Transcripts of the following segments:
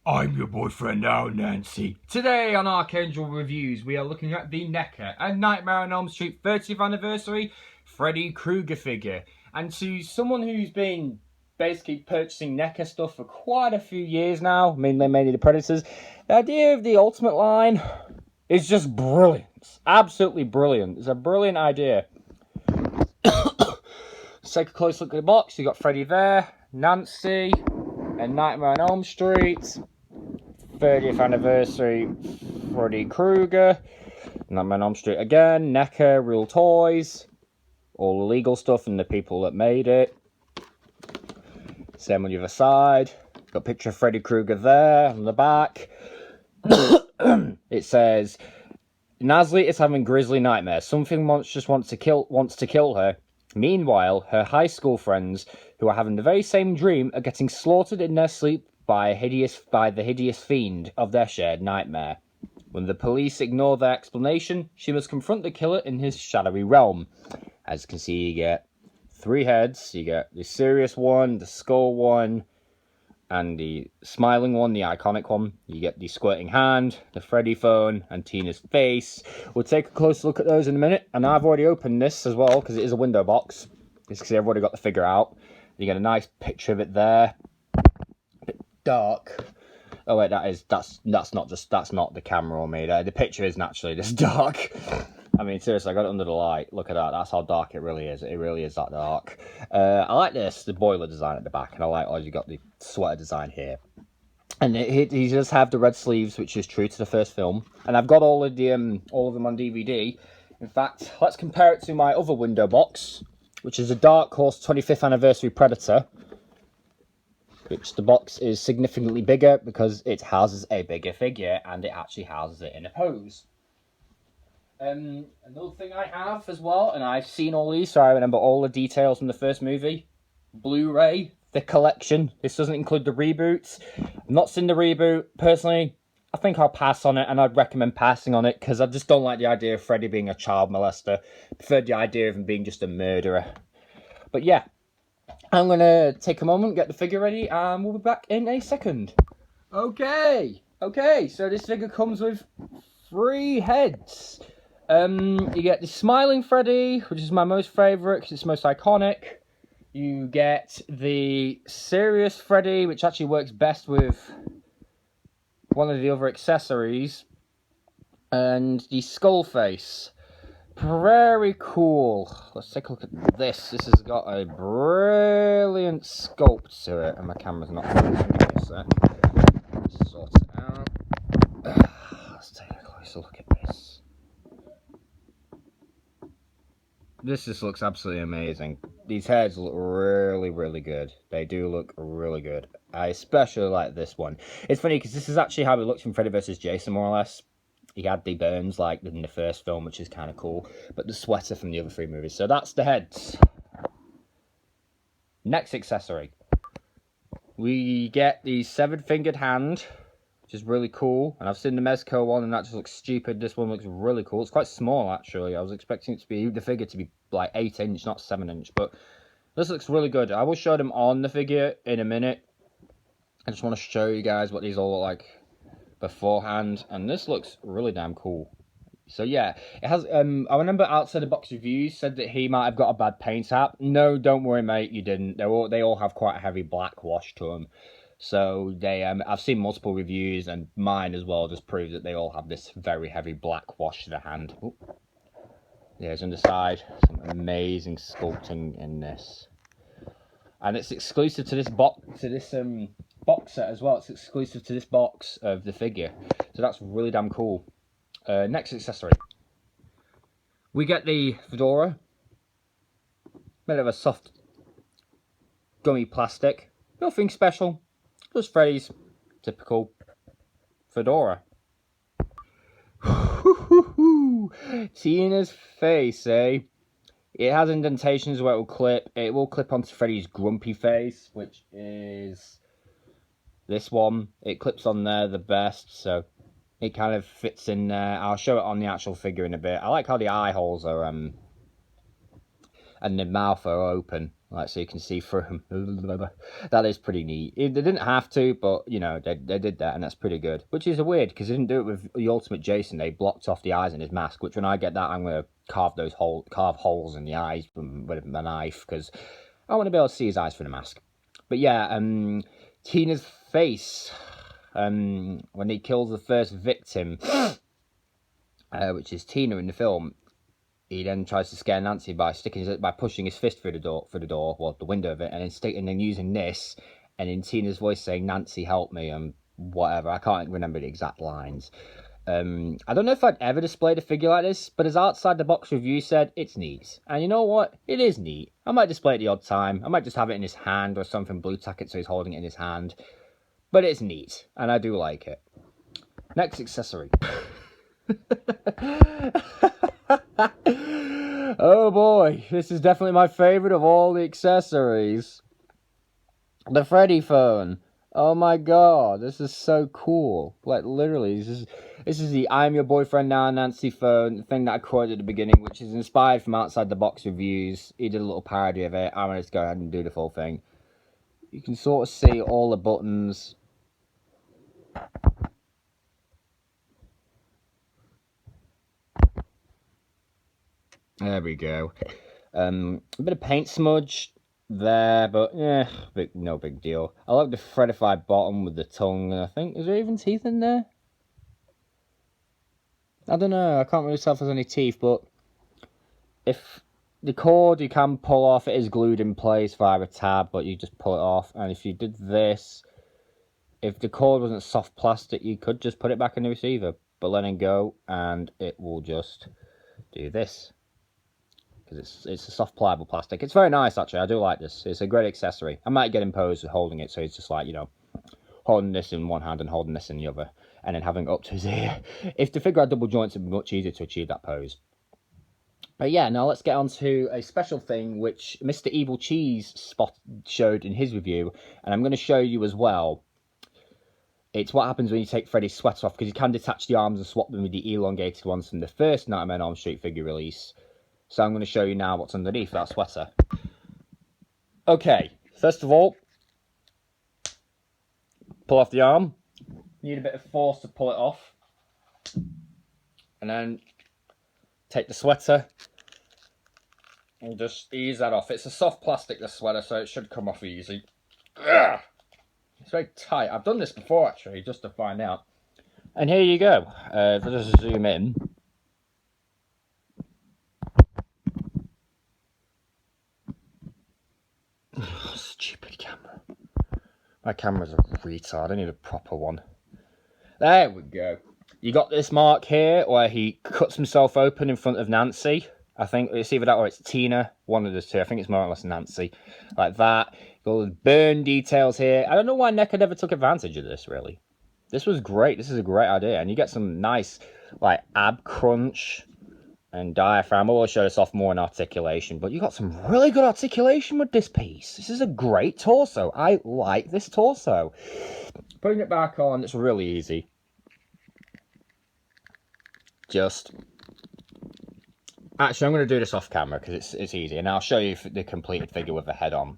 I'm your boyfriend now, Nancy. Today on Archangel Reviews, we are looking at the NECA and Nightmare on Elm Street 30th Anniversary Freddy Krueger figure. And to someone who's been basically purchasing NECA stuff for quite a few years now, mainly the Predators, the idea of the Ultimate line is just brilliant. Absolutely brilliant. It's a brilliant idea. Let's take a close look at the box. You got Freddy there, Nancy, and Nightmare on Elm Street. 30th Anniversary Freddy Krueger, Nightmare on Elm Street again, NECA, real toys, all the legal stuff and the people that made it. Same on the other side. Got a picture of Freddy Krueger there on the back. It says, Nasli is having grisly nightmares. Something monstrous wants to kill her. Meanwhile, her high school friends, who are having the very same dream, are getting slaughtered in their sleep by the hideous fiend of their shared nightmare. When the police ignore their explanation, she must confront the killer in his shadowy realm. As you can see, you get 3 heads. You get the serious one, the skull one, and the smiling one, the iconic one. You get the squirting hand, the Freddy phone, and Tina's face. We'll take a closer look at those in a minute. And I've already opened this as well, because it is a window box. Just because I've already got the figure out. You get a nice picture of it there. Dark. Oh wait, that's not the camera on me. The picture is naturally this dark. I mean, seriously, I got it under the light. Look at that. That's how dark it really is. It really is that dark. I like the boiler design at the back, and I like you got the sweater design here. And he does have the red sleeves, which is true to the first film. And I've got all of them on DVD. In fact, let's compare it to my other window box, which is a Dark Horse 25th Anniversary Predator. Which the box is significantly bigger because it houses a bigger figure and it actually houses it in a pose. Another thing I have as well, and I've seen all these, so I remember all the details from the first movie. Blu-ray, the collection. This doesn't include the reboots. I've not seen the reboot. Personally, I think I'll pass on it, and I'd recommend passing on it because I just don't like the idea of Freddy being a child molester. I prefer the idea of him being just a murderer. But yeah. I'm going to take a moment, get the figure ready, and we'll be back in a second. Okay, so this figure comes with 3 heads. You get the Smiling Freddy, which is my most favourite because it's most iconic. You get the Serious Freddy, which actually works best with one of the other accessories. And the Skull Face. Very cool. Let's take a look at this. This has got a brilliant sculpt to it, and my camera's not focusing. Let's sort it out. Let's take a closer look at this. This just looks absolutely amazing. These heads look really, really good. They do look really good. I especially like this one. It's funny because this is actually how it looks from Freddy vs. Jason, more or less. He had the burns like in the first film, which is kind of cool. But the sweater from the other 3 movies. So that's the heads. Next accessory. We get the 7-fingered hand, which is really cool. And I've seen the Mezco one, and that just looks stupid. This one looks really cool. It's quite small, actually. I was expecting the figure to be like 8-inch, not 7-inch. But this looks really good. I will show them on the figure in a minute. I just want to show you guys what these all look like beforehand, and this looks really damn cool. So yeah, it has I remember outside the box reviews said that he might have got a bad paint app. No, don't worry mate, you didn't. They all have quite a heavy black wash to them. So they I've seen multiple reviews, and mine as well just proves that they all have this very heavy black wash to the hand. Ooh. There's on the side some amazing sculpting in this, and it's exclusive to this box set as well. It's exclusive to this box of the figure, so that's really damn cool. Next accessory, we get the fedora, made of a soft gummy plastic. Nothing special, just Freddy's typical fedora. Tina's face, eh? It has indentations where it will clip. It will clip onto Freddy's grumpy face, which is this one. It clips on there the best, so it kind of fits in there. I'll show it on the actual figure in a bit. I like how the eye holes are and the mouth are open. Like, so you can see through him. That is pretty neat. They didn't have to, but, you know, they did that, and that's pretty good. Which is weird, because they didn't do it with the Ultimate Jason. They blocked off the eyes in his mask, which when I get that, I'm going to carve holes in the eyes with my knife, because I want to be able to see his eyes through the mask. But yeah, Tina's face, when he kills the first victim, which is Tina in the film, he then tries to scare Nancy by pushing his fist through the door, well, the window of it, and then using this, and in Tina's voice saying, "Nancy, help me," and whatever. I can't remember the exact lines. I don't know if I'd ever displayed a figure like this, but as Outside the Box review said, it's neat. And you know what? It is neat. I might display it the odd time. I might just have it in his hand or something, blue tack it so he's holding it in his hand. But it's neat, and I do like it. Next accessory. Oh boy, this is definitely my favorite of all the accessories. The Freddy phone. Oh my god, this is so cool. Like, literally, this is the I'm Your Boyfriend Now Nancy phone, the thing that I quoted at the beginning, which is inspired from Outside the Box reviews. He did a little parody of it. I'm going to go ahead and do the full thing. You can sort of see all the buttons. There we go. A bit of paint smudge there, but yeah, no big deal. I like the threadified bottom with the tongue, and I think, is there even teeth in there? I don't know, I can't really tell if there's any teeth, but if the cord you can pull off, it is glued in place via a tab, but you just pull it off, and if you did this, if the cord wasn't soft plastic, you could just put it back in the receiver, but let it go, and it will just do this. Because it's a soft pliable plastic. It's very nice, actually. I do like this. It's a great accessory. I might get him posed with holding it, so he's just like, you know, holding this in one hand and holding this in the other, and then having it up to his ear. If the figure had double joints, it would be much easier to achieve that pose. But yeah, now let's get on to a special thing which Mr. Evil Cheese showed in his review, and I'm going to show you as well. It's what happens when you take Freddy's sweater off, because you can detach the arms and swap them with the elongated ones from the first Nightmare on Elm Street figure release. So I'm going to show you now what's underneath that sweater. Okay, first of all, pull off the arm. You need a bit of force to pull it off. And then take the sweater and just ease that off. It's a soft plastic, this sweater, so it should come off easy. Ugh! It's very tight. I've done this before, actually, just to find out. And here you go. If I just zoom in. Stupid camera. My camera's a retard. I need a proper one. There we go. You got this mark here where he cuts himself open in front of Nancy. I think it's either that or it's Tina. One of the two. I think it's more or less Nancy. Like that. Got all the burn details here. I don't know why NECA never took advantage of this, really. This was great. This is a great idea. And you get some nice, like, ab crunch and diaphragm. We'll show this off more in articulation, but you got some really good articulation with this piece. This is a great torso. I like this torso. Putting it back on, it's really easy. Actually, I'm going to do this off camera because it's easy, and I'll show you the completed figure with the head on.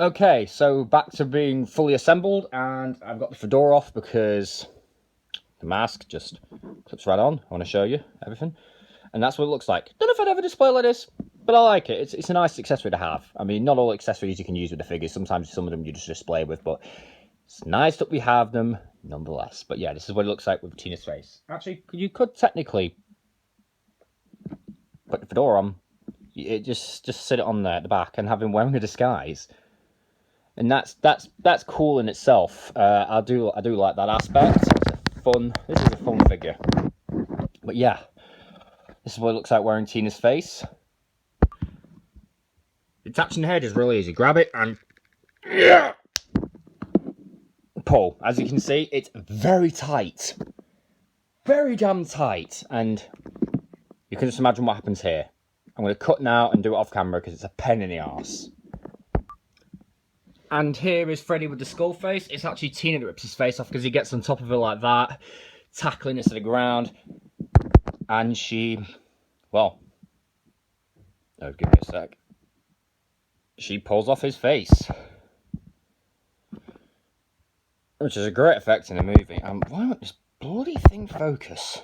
Okay, so back to being fully assembled, and I've got the fedora off because the mask just clips right on. I want to show you everything. And that's what it looks like. Don't know if I'd ever display like this, but I like it. It's a nice accessory to have. I mean, not all accessories you can use with the figures. Sometimes some of them you just display with, but it's nice that we have them nonetheless. But yeah, this is what it looks like with Tina's face. Actually, you could technically put the fedora on. Just sit it on there at the back and have him wearing a disguise. And that's cool in itself. I do like that aspect. This is a fun figure. But yeah, this is what it looks like wearing Tina's face. Detaching the head is really easy. Grab it and pull. As you can see, it's very tight. Very damn tight. And you can just imagine what happens here. I'm going to cut now and do it off camera because it's a pain in the arse. And here is Freddy with the skull face. It's actually Tina that rips his face off because he gets on top of her like that, tackling it to the ground. And she, well, oh, give me a sec. she pulls off his face. Which is a great effect in the movie. Why won't this bloody thing focus?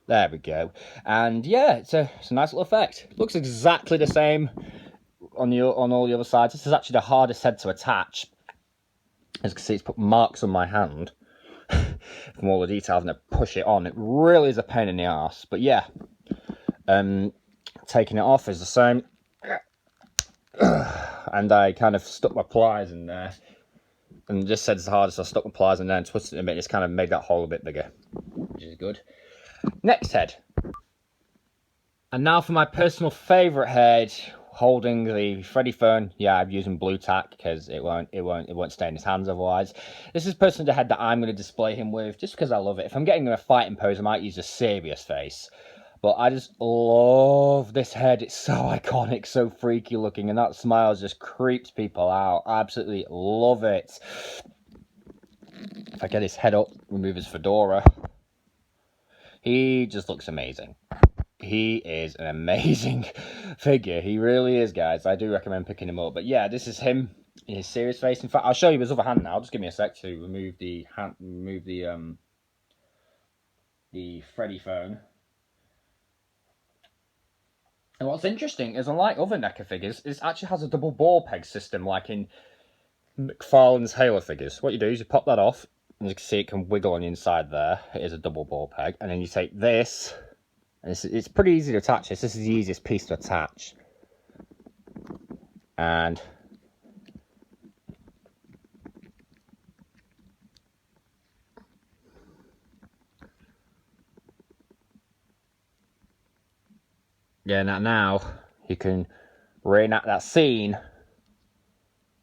There we go. And yeah, it's a nice little effect. Looks exactly the same on all the other sides. This is actually the hardest head to attach. As you can see, it's put marks on my hand from all the details, and I push it on. It really is a pain in the arse. But yeah, taking it off is the same. And I kind of stuck my pliers in there. And just said it's the hardest, so I stuck my pliers in there and twisted it a bit. It's kind of made that hole a bit bigger, which is good. Next head. And now for my personal favourite head, holding the Freddy phone. Yeah, I'm using blue tack because it won't stay in his hands otherwise. This is personally the head that I'm going to display him with, just because I love it. If I'm getting him a fighting pose, I might use a serious face. But I just love this head. It's so iconic, so freaky looking, and that smile just creeps people out. I absolutely love it. If I get his head up, remove his fedora, he just looks amazing. He is an amazing figure. He really is, guys. I do recommend picking him up. But yeah, this is him in his serious face. In fact, I'll show you his other hand now. Just give me a sec to remove the Freddy phone. And what's interesting is, unlike other NECA figures, it actually has a double ball peg system, like in McFarlane's Halo figures. What you do is you pop that off, and you can see it can wiggle on the inside there. It is a double ball peg. And then you take this, and it's pretty easy to attach this. This is the easiest piece to attach. And yeah, now you can reenact that scene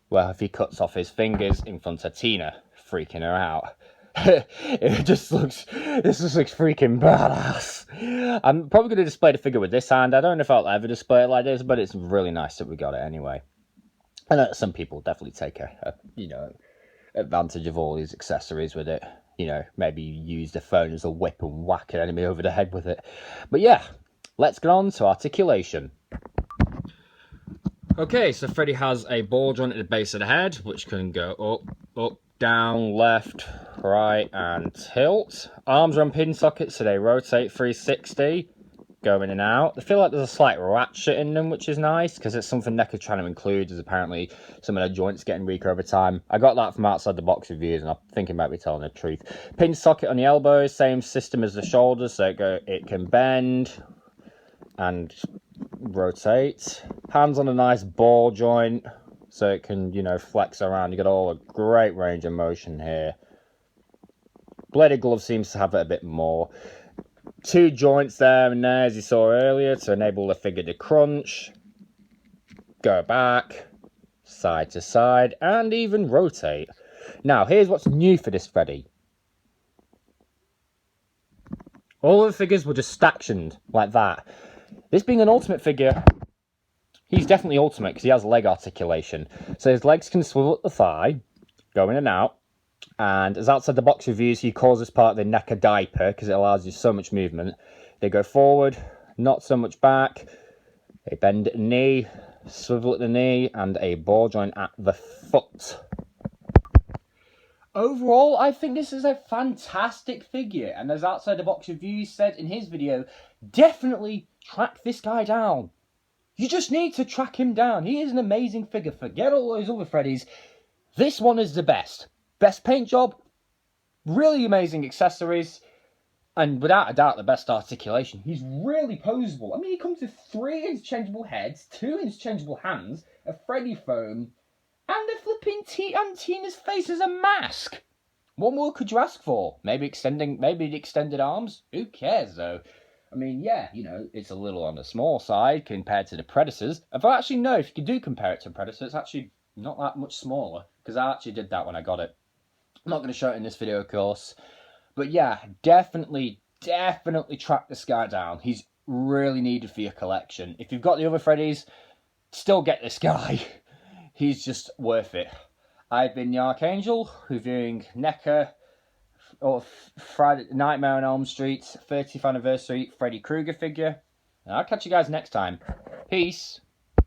where if he cuts off his fingers in front of Tina, freaking her out. This just looks freaking badass. I'm probably going to display the figure with this hand. I don't know if I'll ever display it like this, but it's really nice that we got it anyway. I know some people definitely take advantage of all these accessories with it. Maybe use the phone as a whip and whack an enemy over the head with it. But yeah, let's get on to articulation. Okay, so Freddy has a ball joint at the base of the head, which can go up, down, left, right, and tilt. Arms are on pin sockets, so they rotate 360, go in and out. I feel like there's a slight ratchet in them, which is nice, because it's something NECA trying to include, is apparently some of their joints getting weaker over time. I got that from outside the box reviews, and I think it might be telling the truth. Pin socket on the elbows, same system as the shoulders, so it can bend and rotate. Hands on a nice ball joint, so it can, flex around. You get all a great range of motion here. Bladed glove seems to have it a bit more. Two joints there and there, as you saw earlier, to enable the figure to crunch, go back, side to side, and even rotate. Now, here's what's new for this Freddy. All of the figures were just stactioned like that. This being an ultimate figure, he's definitely ultimate because he has leg articulation. So his legs can swivel at the thigh, go in and out. And as outside the box reviews, he calls this part the NECA diaper because it allows you so much movement. They go forward, not so much back. They bend at the knee, swivel at the knee, and a ball joint at the foot. Overall, I think this is a fantastic figure. And as outside the box reviews said in his video, definitely track this guy down. You just need to track him down. He is an amazing figure. Forget all those other Freddys. This one is the best. Best paint job, really amazing accessories, and without a doubt the best articulation. He's really poseable. I mean, he comes with 3 interchangeable heads, 2 interchangeable hands, a Freddy phone, and a flipping Tina's face as a mask. What more could you ask for? Maybe the extended arms? Who cares, though? I mean, yeah, it's a little on the small side compared to the Predators. If I actually know, if you do compare it to Predator, it's actually not that much smaller, because I actually did that when I got it. I'm not going to show it in this video, of course. But yeah, definitely track this guy down. He's really needed for your collection. If you've got the other Freddys, still get this guy. He's just worth it. I've been the Archangel, reviewing NECA, or Friday Nightmare on Elm Street 30th anniversary Freddy Krueger figure. And I'll catch you guys next time. Peace.